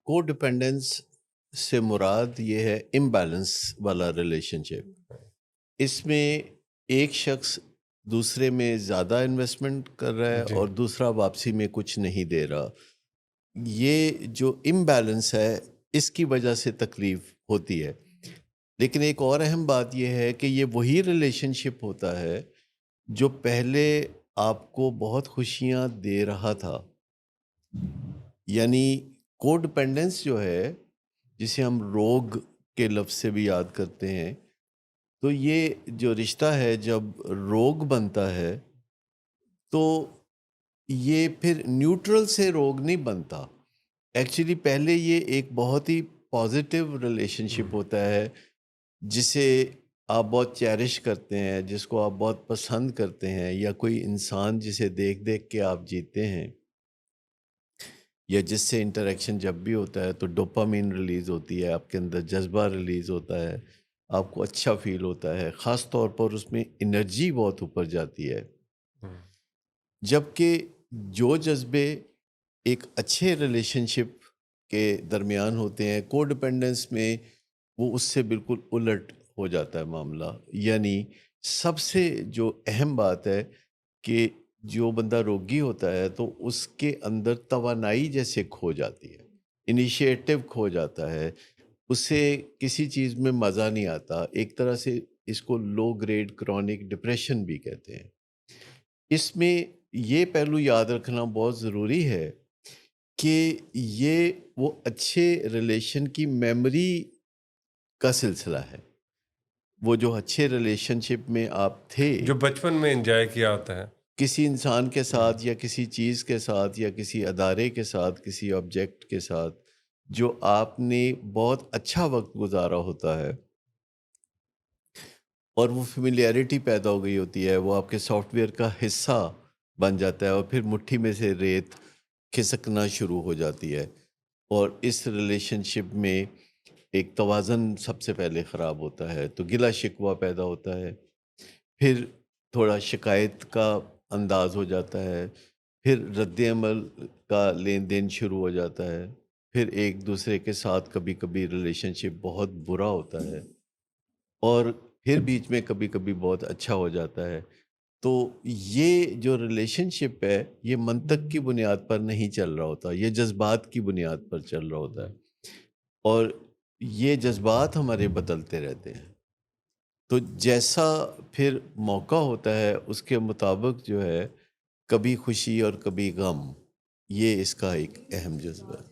کو ڈپینڈنس سے مراد یہ ہے امبیلنس والا ریلیشن شپ. اس میں ایک شخص دوسرے میں زیادہ انویسٹمنٹ کر رہا ہے جی اور دوسرا واپسی میں کچھ نہیں دے رہا. یہ جو امبیلنس ہے اس کی وجہ سے تکلیف ہوتی ہے. لیکن ایک اور اہم بات یہ ہے کہ یہ وہی ریلیشن شپ ہوتا ہے جو پہلے آپ کو بہت خوشیاں دے رہا تھا. یعنی کو ڈپینڈنس جو ہے جسے ہم روگ کے لفظ سے بھی یاد کرتے ہیں، تو یہ جو رشتہ ہے جب روگ بنتا ہے تو یہ پھر نیوٹرل سے روگ نہیں بنتا. ایکچولی پہلے یہ ایک بہت ہی پازیٹیو ریلیشن شپ ہوتا ہے جسے آپ بہت چیرش کرتے ہیں، جس کو آپ بہت پسند کرتے ہیں، یا کوئی انسان جسے دیکھ دیکھ کے آپ جیتے ہیں، یا جس سے انٹریکشن جب بھی ہوتا ہے تو ڈوپامین ریلیز ہوتی ہے، آپ کے اندر جذبہ ریلیز ہوتا ہے، آپ کو اچھا فیل ہوتا ہے، خاص طور پر اس میں انرجی بہت اوپر جاتی ہے. جبکہ جو جذبے ایک اچھے ریلیشن شپ کے درمیان ہوتے ہیں، کو ڈپینڈنس میں وہ اس سے بالکل الٹ ہو جاتا ہے معاملہ. یعنی سب سے جو اہم بات ہے کہ جو بندہ روگی ہوتا ہے تو اس کے اندر توانائی جیسے کھو جاتی ہے، انیشیٹو کھو جاتا ہے، اسے کسی چیز میں مزہ نہیں آتا. ایک طرح سے اس کو لو گریڈ کرونک ڈپریشن بھی کہتے ہیں. اس میں یہ پہلو یاد رکھنا بہت ضروری ہے کہ یہ وہ اچھے ریلیشن کی میموری کا سلسلہ ہے. وہ جو اچھے ریلیشن شپ میں آپ تھے جو بچپن میں انجوائے کیا ہوتا ہے کسی انسان کے ساتھ یا کسی چیز کے ساتھ یا کسی ادارے کے ساتھ، کسی آبجیکٹ کے ساتھ، جو آپ نے بہت اچھا وقت گزارا ہوتا ہے اور وہ فیملیئرٹی پیدا ہو گئی ہوتی ہے، وہ آپ کے سافٹ ویئر کا حصہ بن جاتا ہے اور پھر مٹھی میں سے ریت کھسکنا شروع ہو جاتی ہے. اور اس ریلیشن شپ میں ایک توازن سب سے پہلے خراب ہوتا ہے، تو گلہ شکوہ پیدا ہوتا ہے، پھر تھوڑا شکایت کا انداز ہو جاتا ہے، پھر رد عمل کا لین دین شروع ہو جاتا ہے، پھر ایک دوسرے کے ساتھ کبھی کبھی ریلیشن شپ بہت برا ہوتا ہے، اور پھر بیچ میں کبھی کبھی بہت اچھا ہو جاتا ہے. تو یہ جو ریلیشن شپ ہے یہ منطق کی بنیاد پر نہیں چل رہا ہوتا، یہ جذبات کی بنیاد پر چل رہا ہوتا ہے، اور یہ جذبات ہمارے بدلتے رہتے ہیں. تو جیسا پھر موقع ہوتا ہے اس کے مطابق جو ہے کبھی خوشی اور کبھی غم، یہ اس کا ایک اہم جذبہ ہے.